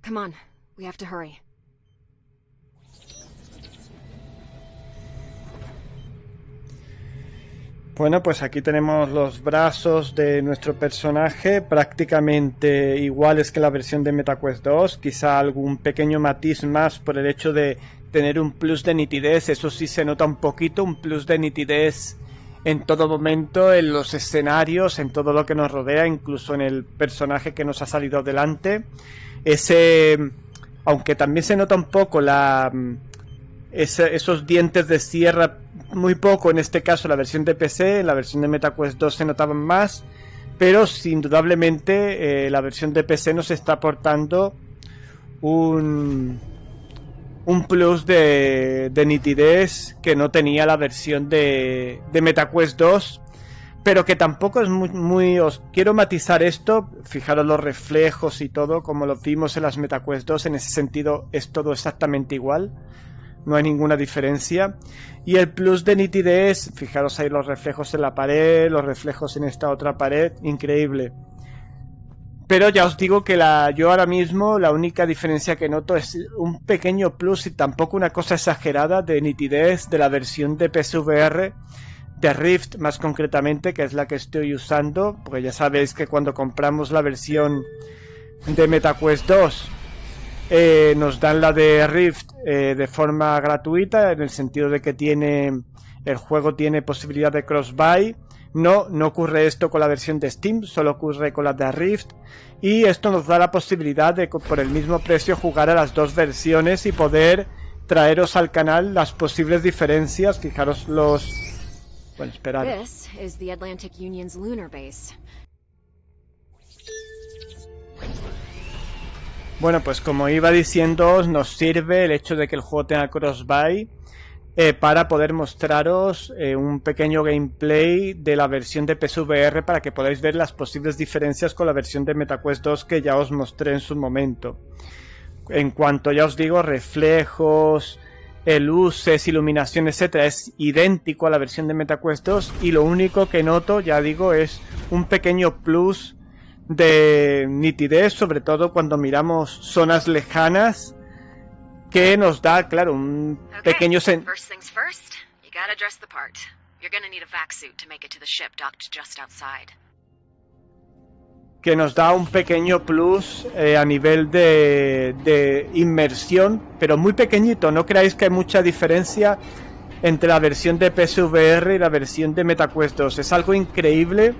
Come on, we have to hurry. Bueno, pues aquí tenemos los brazos de nuestro personaje, prácticamente iguales que la versión de MetaQuest 2, quizá algún pequeño matiz más por el hecho de tener un plus de nitidez. Eso sí se nota un poquito, un plus de nitidez en todo momento, en los escenarios, en todo lo que nos rodea, incluso en el personaje que nos ha salido delante. Aunque también se nota un poco esos dientes de sierra, muy poco en este caso la versión de PC. En la versión de MetaQuest 2 se notaban más, pero indudablemente la versión de PC nos está aportando un plus de nitidez que no tenía la versión de MetaQuest 2, pero que tampoco es muy os quiero matizar esto. Fijaros los reflejos y todo, como lo vimos en las MetaQuest 2, en ese sentido es todo exactamente igual. no hay ninguna diferencia. Y el plus de nitidez, fijaros ahí los reflejos en la pared, los reflejos en esta otra pared, increíble. Pero ya os digo que yo ahora mismo la única diferencia que noto es un pequeño plus y tampoco una cosa exagerada de nitidez de la versión de PSVR de Rift, más concretamente, que es la que estoy usando, porque ya sabéis que cuando compramos la versión de MetaQuest 2 nos dan la de Rift de forma gratuita, en el sentido de que el juego tiene posibilidad de cross-buy. No ocurre esto con la versión de Steam, solo ocurre con la de Rift, y esto nos da la posibilidad de, por el mismo precio, jugar a las dos versiones y poder traeros al canal las posibles diferencias. Fijaros los... Bueno, esperad. This is the Atlantic Union's lunar base. Bueno, pues como iba diciendo, nos sirve el hecho de que el juego tenga cross-buy para poder mostraros un pequeño gameplay de la versión de PSVR para que podáis ver las posibles diferencias con la versión de MetaQuest 2 que ya os mostré en su momento. En cuanto, ya os digo, reflejos, luces, iluminación, etcétera, es idéntico a la versión de MetaQuest 2, y lo único que noto, ya digo, es un pequeño plus de nitidez, sobre todo cuando miramos zonas lejanas, que nos da, claro, un pequeño First things first, you gotta dress the part. You're gonna need a vac suit to make it to the ship docked just outside. Que nos da un pequeño plus a nivel de inmersión, pero muy pequeñito. No creáis que hay mucha diferencia entre la versión de PSVR y la versión de MetaQuest 2. Es algo increíble,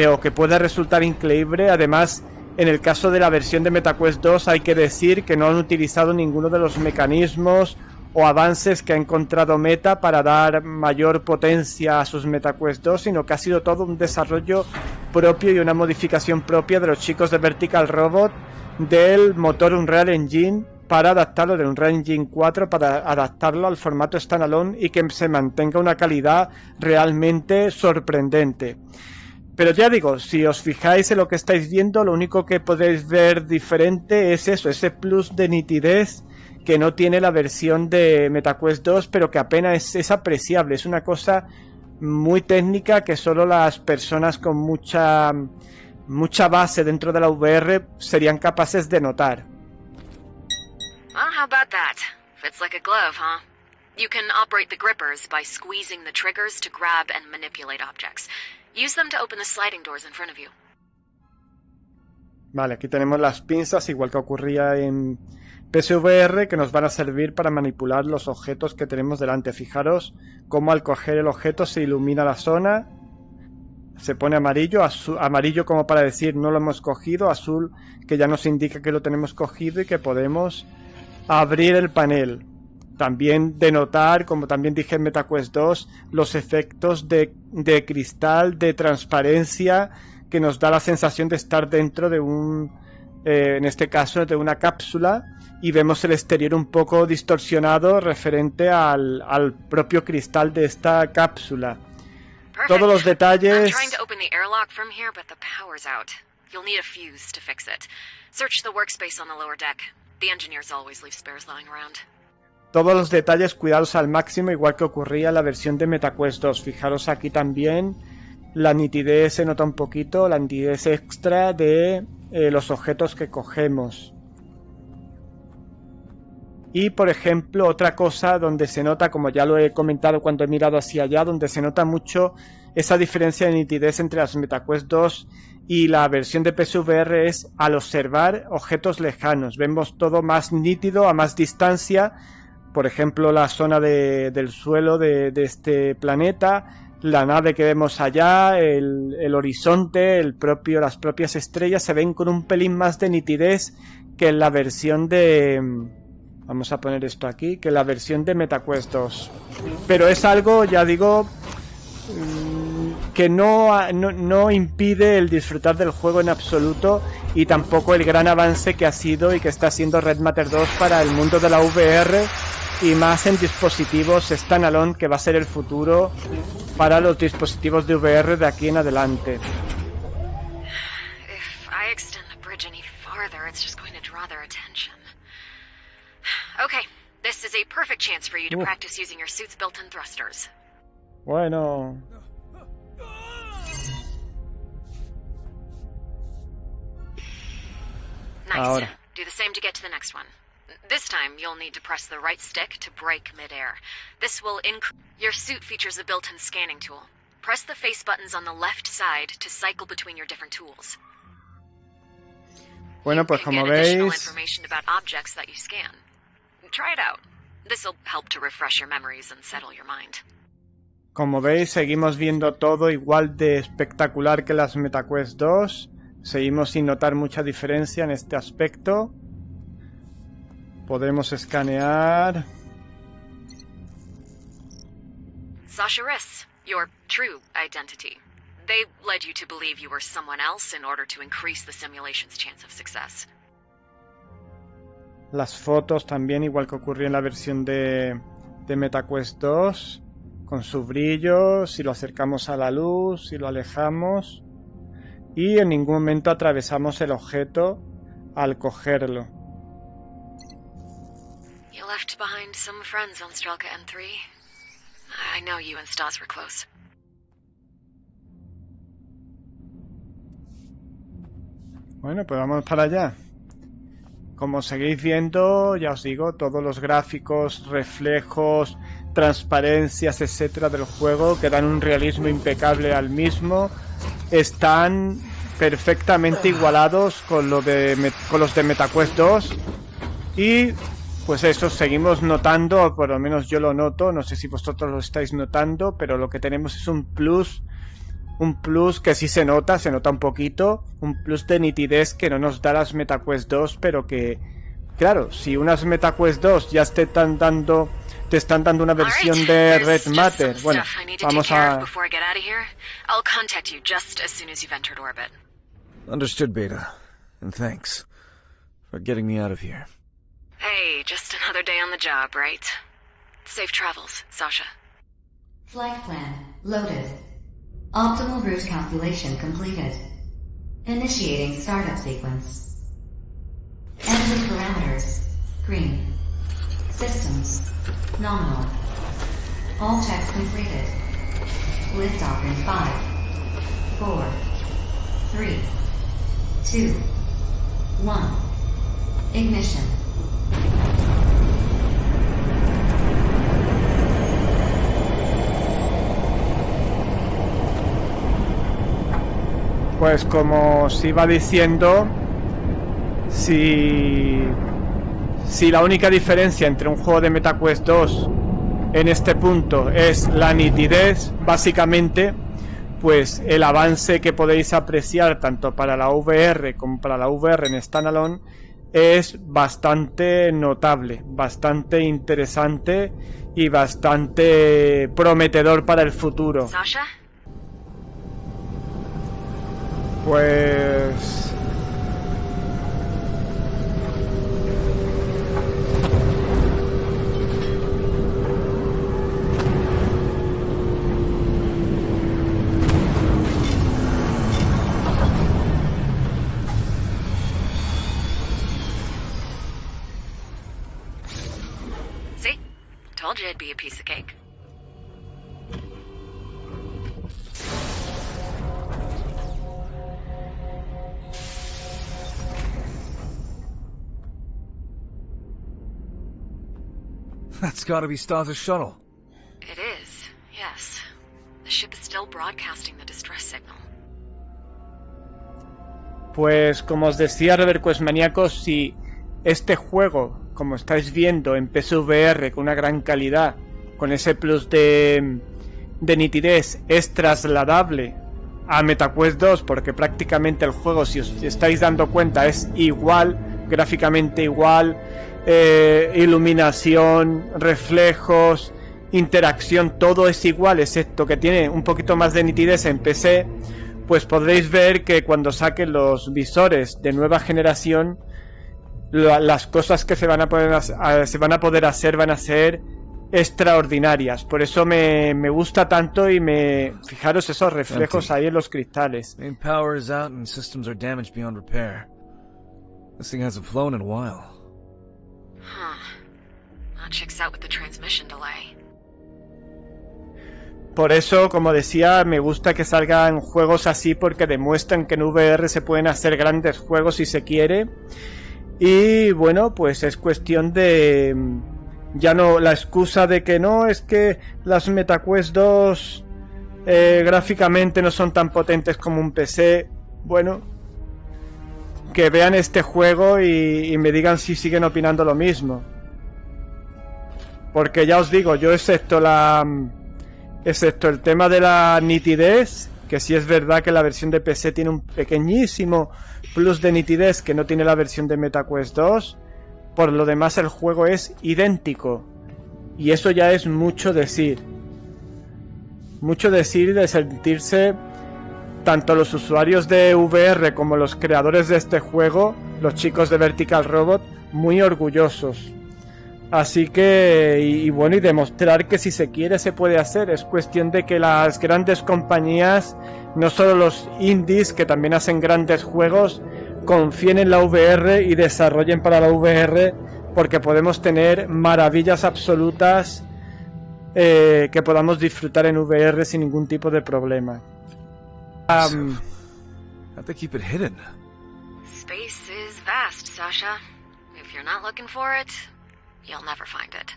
o que puede resultar increíble. Además, en el caso de la versión de MetaQuest 2 hay que decir que no han utilizado ninguno de los mecanismos o avances que ha encontrado Meta para dar mayor potencia a sus MetaQuest 2, sino que ha sido todo un desarrollo propio y una modificación propia de los chicos de Vertical Robot del motor Unreal Engine, para adaptarlo de Unreal Engine 4, para adaptarlo al formato standalone y que se mantenga una calidad realmente sorprendente. Pero ya digo, si os fijáis en lo que estáis viendo, lo único que podéis ver diferente es eso, ese plus de nitidez que no tiene la versión de MetaQuest 2, pero que apenas es apreciable. Es una cosa muy técnica que solo las personas con mucha base dentro de la VR serían capaces de notar. Well, how about that? Fits like a glove, huh? You can operate the grippers by squeezing the triggers to grab and manipulate objects. Use them to open the sliding doors in front of you. Vale, aquí tenemos las pinzas, igual que ocurría en PSVR, que nos van a servir para manipular los objetos que tenemos delante. Fijaros cómo al coger el objeto se ilumina la zona, se pone amarillo, amarillo como para decir no lo hemos cogido, azul que ya nos indica que lo tenemos cogido y que podemos abrir el panel. También denotar, como también dije en MetaQuest 2, los efectos de cristal, de transparencia, que nos da la sensación de estar dentro de en este caso, de una cápsula, y vemos el exterior un poco distorsionado referente al propio cristal de esta cápsula. Perfect. Todos los I'm detalles... trying to open the airlock from here, but the power's out. You'll need a fuse to fix it. Search the workspace on the lower deck. The engineers always leave spares lying around. Todos los detalles cuidados al máximo, igual que ocurría en la versión de MetaQuest 2. Fijaros aquí también, la nitidez se nota un poquito, la nitidez extra de los objetos que cogemos. Y por ejemplo, otra cosa donde se nota, como ya lo he comentado cuando he mirado hacia allá, donde se nota mucho esa diferencia de nitidez entre las MetaQuest 2 y la versión de PSVR, es al observar objetos lejanos. Vemos todo más nítido, a más distancia. Por ejemplo, la zona del suelo de este planeta, la nave que vemos allá, el horizonte, las propias estrellas se ven con un pelín más de nitidez que en la versión de... Vamos a poner esto aquí, que en la versión de MetaQuest 2. Pero es algo, ya digo, que no impide el disfrutar del juego en absoluto, y tampoco el gran avance que ha sido y que está siendo Red Matter 2 para el mundo de la VR, y más en dispositivos standalone, que va a ser el futuro para los dispositivos de VR de aquí en adelante. If I extend the bridge any farther, it's just going to draw their attention. Okay, this is is a perfect chance for you to Uf. practice using your suit's built-in thrusters. Bueno. Nice. Ahora. Do the same to get to the next one. This time, you'll need to press the right stick to brake midair. This will increase... Your suit features a built-in scanning tool. Press the face buttons on the left side to cycle between your different tools. Bueno, pues You como can get additional veis, information about objects that you scan. Try it out. This'll help to refresh your memories and settle your mind. seguimos viendo todo igual de espectacular que las MetaQuest 2. Seguimos sin notar mucha diferencia en este aspecto. Podemos escanear. Sasha Riss, your true identity. They led you to believe you were someone else in order to increase the simulation's chance of success. Las fotos también, igual que ocurrió en la versión de MetaQuest 2, con su brillo, si lo acercamos a la luz, si lo alejamos, y en ningún momento atravesamos el objeto al cogerlo. You left behind some friends on Strelka N3. I know you and Stas were close. Bueno, pues vamos para allá. Como seguís viendo, ya os digo, todos los gráficos, reflejos, transparencias, etcétera, del juego, que dan un realismo impecable al mismo, están perfectamente igualados con los de MetaQuest 2. Y pues eso, seguimos notando, o por lo menos yo lo noto, no sé si vosotros lo estáis notando, pero lo que tenemos es un plus que sí se nota un poquito, un plus de nitidez que no nos da las MetaQuest 2, pero que, claro, si unas MetaQuest 2 ya te están dando una versión de Red Matter, bueno, vamos a... I'll contact you just as soon as you've entered orbit. Understood, Beta. And thanks for getting me out of here. Hey, just another day on the job, right? Safe travels, Sasha. Flight plan loaded. Optimal route calculation completed. Initiating startup sequence. Exit parameters. Green. Systems. Nominal. All checks completed. Liftoff in 5, 4, 3, 2, 1. Ignition. Pues como os iba diciendo, si la única diferencia entre un juego de MetaQuest 2 en este punto es la nitidez, básicamente, pues el avance que podéis apreciar tanto para la VR como para la VR en standalone es bastante notable, bastante interesante y bastante prometedor para el futuro. Sasha? Pues... See? Told you it'd be a piece of cake. That's gotta be Stas' shuttle. It is, yes. The ship is still broadcasting the distress signal. Pues como os decía, Reverquest maníacos, si este juego, como estáis viendo en PSVR con una gran calidad, con ese plus de nitidez, es trasladable a MetaQuest 2, porque prácticamente el juego, si os estáis dando cuenta, es igual, gráficamente igual, iluminación, reflejos, interacción, todo es igual, excepto que tiene un poquito más de nitidez en PC, pues podréis ver que cuando saquen los visores de nueva generación, las cosas que se van a poder hacer van a ser extraordinarias. Por eso me gusta tanto y fijaros esos reflejos ahí en los cristales. Main power is out and systems are damaged beyond repair. This thing hasn't flown in a while. Huh. That checks out with the transmission delay. Por eso, como decía, me gusta que salgan juegos así porque demuestran que en VR se pueden hacer grandes juegos si se quiere. Y bueno, pues es cuestión de... Ya no, la excusa de que no, es que las MetaQuest 2 gráficamente no son tan potentes como un PC. Bueno, que vean este juego y me digan si siguen opinando lo mismo. Porque ya os digo, yo excepto el tema de la nitidez, que sí es verdad que la versión de PC tiene un pequeñísimo plus de nitidez que no tiene la versión de MetaQuest 2, por lo demás el juego es idéntico. Y eso ya es mucho decir. Mucho decir de sentirse tanto los usuarios de VR como los creadores de este juego, los chicos de Vertical Robot, muy orgullosos. Así que, y bueno, y demostrar que si se quiere se puede hacer. Es cuestión de que las grandes compañías, no solo los indies que también hacen grandes juegos, confíen en la VR y desarrollen para la VR, porque podemos tener maravillas absolutas que podamos disfrutar en VR sin ningún tipo de problema. How'd they keep it hidden? Space is vast, Sasha. If you're not looking for it, you'll never find it.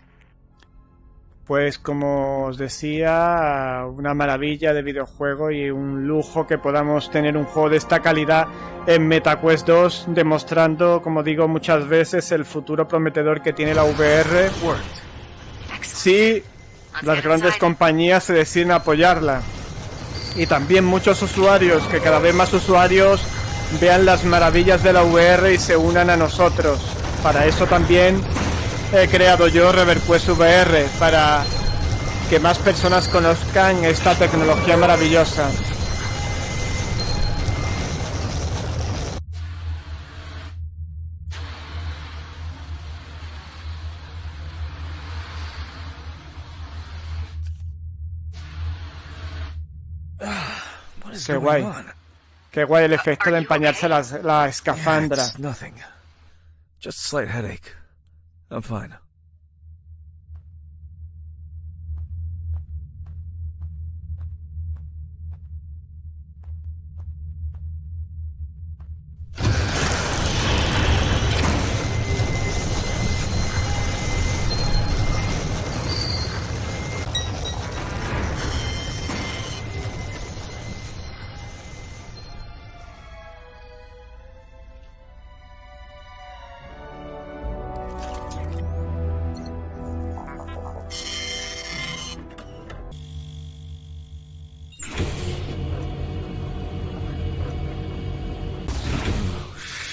Pues como os decía, una maravilla de videojuego y un lujo que podamos tener un juego de esta calidad en MetaQuest 2, demostrando, como digo muchas veces, el futuro prometedor que tiene la VR. Sí, las grandes compañías se deciden a apoyarla. Y también muchos usuarios, que cada vez más usuarios vean las maravillas de la VR y se unan a nosotros. Para eso también he creado yo ReverQuest VR, para que más personas conozcan esta tecnología maravillosa. Qué guay. Qué guay el efecto de empañarse la escafandra. It's nothing. Just a slight headache. I'm fine.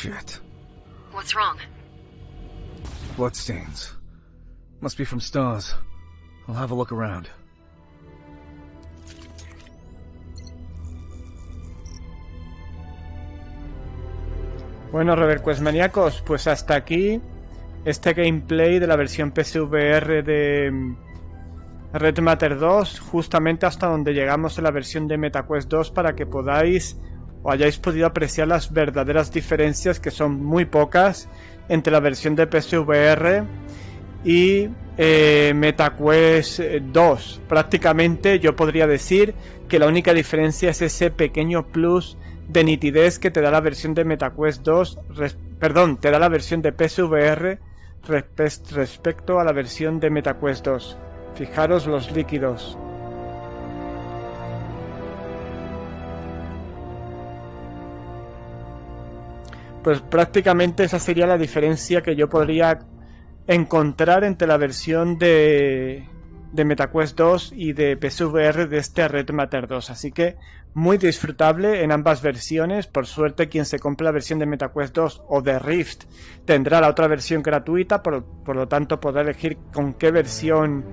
Shit. What's wrong? Bloodstains. Must be from stars. I'll have a look around. Bueno, ReverQuest maníacos, pues hasta aquí este gameplay de la versión PSVR de Red Matter 2, justamente hasta donde llegamos en la versión de MetaQuest 2, para que podáis o hayáis podido apreciar las verdaderas diferencias, que son muy pocas, entre la versión de PSVR y MetaQuest 2. Prácticamente yo podría decir que la única diferencia es ese pequeño plus de nitidez que te da la versión de MetaQuest 2, te da la versión de PSVR respecto a la versión de MetaQuest 2. Fijaros los líquidos. Pues prácticamente esa sería la diferencia que yo podría encontrar entre la versión de MetaQuest 2 y de PSVR de este Red Matter 2. Así que muy disfrutable en ambas versiones. Por suerte, quien se compre la versión de MetaQuest 2 o de Rift tendrá la otra versión gratuita, por lo tanto podrá elegir con qué versión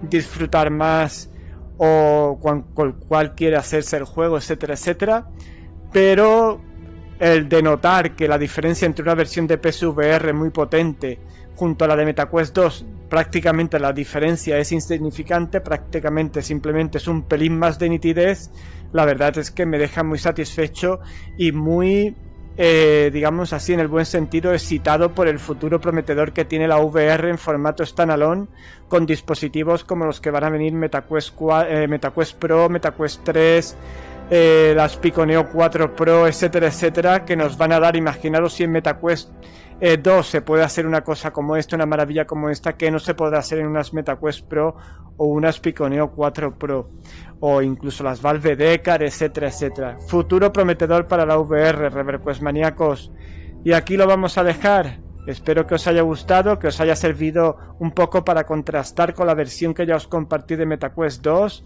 disfrutar más o con cuál quiere hacerse el juego, etcétera, etcétera. Pero el de notar que la diferencia entre una versión de PSVR muy potente junto a la de MetaQuest 2, prácticamente la diferencia es insignificante, prácticamente simplemente es un pelín más de nitidez, la verdad es que me deja muy satisfecho y muy digamos así en el buen sentido, excitado por el futuro prometedor que tiene la VR en formato standalone, con dispositivos como los que van a venir MetaQuest Pro, MetaQuest 3, las Pico Neo 4 Pro, etcétera, etcétera, que nos van a dar. Imaginaros si en MetaQuest 2 se puede hacer una cosa como esta, una maravilla como esta, que no se podrá hacer en unas MetaQuest Pro o unas Pico Neo 4 Pro, o incluso las Valve Decar, etcétera, etcétera. Futuro prometedor para la VR, ReverQuest maníacos. Y aquí lo vamos a dejar. Espero que os haya gustado, que os haya servido un poco para contrastar con la versión que ya os compartí de MetaQuest 2.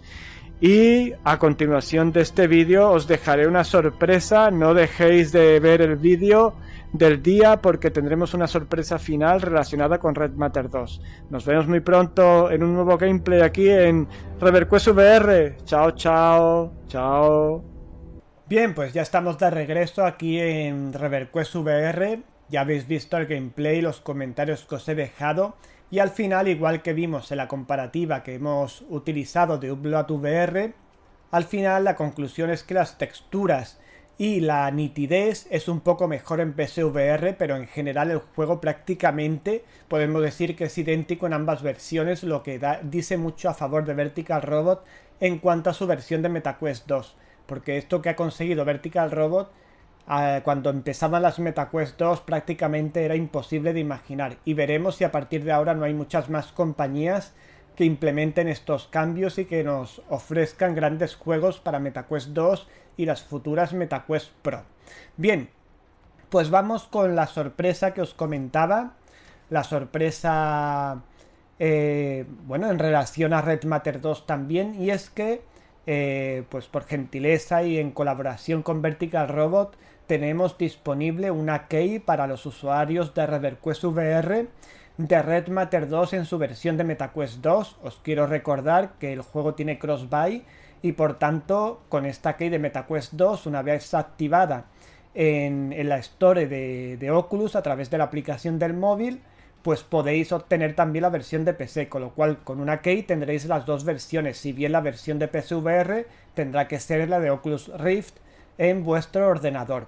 Y a continuación de este vídeo os dejaré una sorpresa. No dejéis de ver el vídeo del día, porque tendremos una sorpresa final relacionada con Red Matter 2. Nos vemos muy pronto en un nuevo gameplay aquí en ReverQuest VR. Chao, chao, chao. Bien, pues ya estamos de regreso aquí en ReverQuest VR. Ya habéis visto el gameplay, los comentarios que os he dejado. Y al final, igual que vimos en la comparativa que hemos utilizado de Upload VR, al final la conclusión es que las texturas y la nitidez es un poco mejor en PSVR, pero en general el juego prácticamente podemos decir que es idéntico en ambas versiones, lo que dice mucho a favor de Vertical Robot en cuanto a su versión de MetaQuest 2, porque esto que ha conseguido Vertical Robot cuando empezaban las MetaQuest 2 prácticamente era imposible de imaginar, y veremos si a partir de ahora no hay muchas más compañías que implementen estos cambios y que nos ofrezcan grandes juegos para MetaQuest 2 y las futuras MetaQuest Pro. Bien, pues vamos con la sorpresa que os comentaba, la sorpresa, bueno, en relación a Red Matter 2 también, y es que, pues por gentileza y en colaboración con Vertical Robot, tenemos disponible una key para los usuarios de ReverQuest VR de Red Matter 2 en su versión de MetaQuest 2. Os quiero recordar que el juego tiene cross-buy y por tanto con esta key de MetaQuest 2, una vez activada en la Store de Oculus a través de la aplicación del móvil, pues podéis obtener también la versión de PC, con lo cual con una key tendréis las dos versiones, si bien la versión de PSVR tendrá que ser la de Oculus Rift en vuestro ordenador.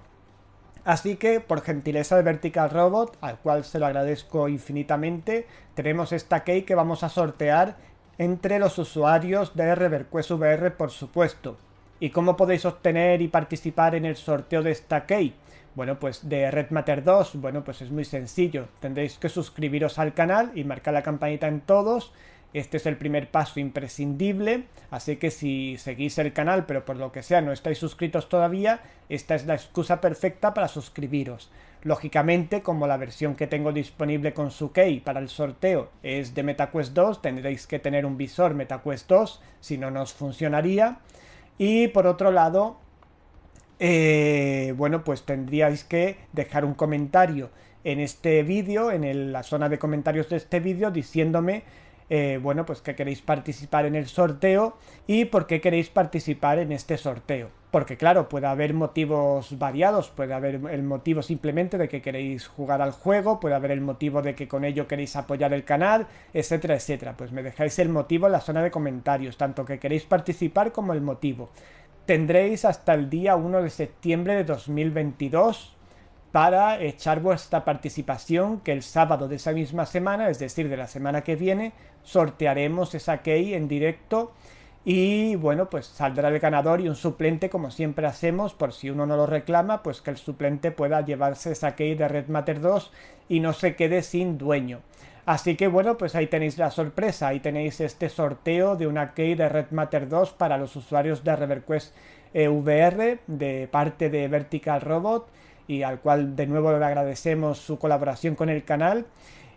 Así que, por gentileza de Vertical Robot, al cual se lo agradezco infinitamente, tenemos esta key que vamos a sortear entre los usuarios de ReverQuest VR, por supuesto. ¿Y cómo podéis obtener y participar en el sorteo de esta key? Bueno, pues de Red Matter 2, bueno, pues es muy sencillo. Tendréis que suscribiros al canal y marcar la campanita en todos. Este es el primer paso imprescindible, así que si seguís el canal pero por lo que sea no estáis suscritos todavía, esta es la excusa perfecta para suscribiros. Lógicamente, como la versión que tengo disponible con su key para el sorteo es de MetaQuest 2, tendréis que tener un visor MetaQuest 2, si no, no os funcionaría. Y por otro lado, bueno, pues tendríais que dejar un comentario en este vídeo, en la zona de comentarios de este vídeo, diciéndome bueno, pues que queréis participar en el sorteo y por qué queréis participar en este sorteo. Porque claro, puede haber motivos variados, puede haber el motivo simplemente de que queréis jugar al juego, puede haber el motivo de que con ello queréis apoyar el canal, etcétera, etcétera. Pues me dejáis el motivo en la zona de comentarios, tanto que queréis participar como el motivo. Tendréis hasta el día 1 de septiembre de 2022 para echar vuestra participación, que el sábado de esa misma semana, es decir, de la semana que viene, sortearemos esa key en directo y bueno, pues saldrá el ganador y un suplente, como siempre hacemos, por si uno no lo reclama, pues que el suplente pueda llevarse esa key de Red Matter 2 y no se quede sin dueño. Así que bueno, pues ahí tenéis la sorpresa, ahí tenéis este sorteo de una key de Red Matter 2 para los usuarios de ReverQuest VR de parte de Vertical Robot, y al cual de nuevo le agradecemos su colaboración con el canal.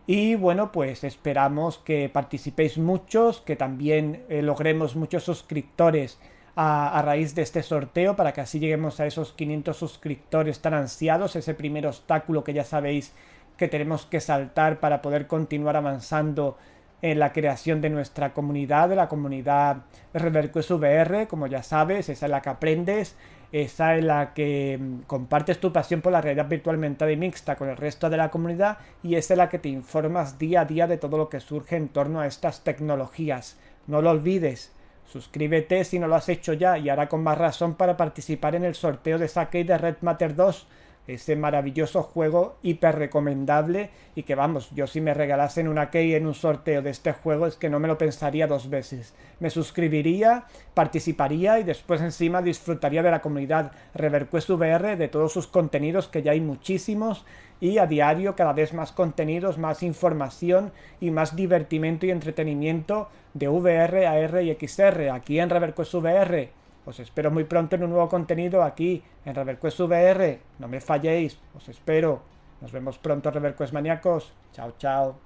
Y bueno, pues esperamos que participéis muchos, que también logremos muchos suscriptores a raíz de este sorteo, para que así lleguemos a esos 500 suscriptores tan ansiados, ese primer obstáculo que ya sabéis que tenemos que saltar para poder continuar avanzando en la creación de nuestra comunidad, de la comunidad ReverQuest VR. Como ya sabes, esa es la que aprendes, esa es la que compartes tu pasión por la realidad virtual aumentada y mixta con el resto de la comunidad, y esa es la que te informas día a día de todo lo que surge en torno a estas tecnologías. No lo olvides, suscríbete si no lo has hecho ya, y ahora con más razón para participar en el sorteo de esa key de Red Matter 2 ese maravilloso juego hiper recomendable y que vamos, yo si me regalasen una key en un sorteo de este juego es que no me lo pensaría dos veces. Me suscribiría, participaría y después encima disfrutaría de la comunidad ReverQuest VR, de todos sus contenidos, que ya hay muchísimos, y a diario cada vez más contenidos, más información y más divertimento y entretenimiento de VR, AR y XR aquí en ReverQuest VR. Os espero muy pronto en un nuevo contenido aquí en ReverQuest VR. No me falléis, os espero. Nos vemos pronto, ReverQuest maníacos. Chao, chao.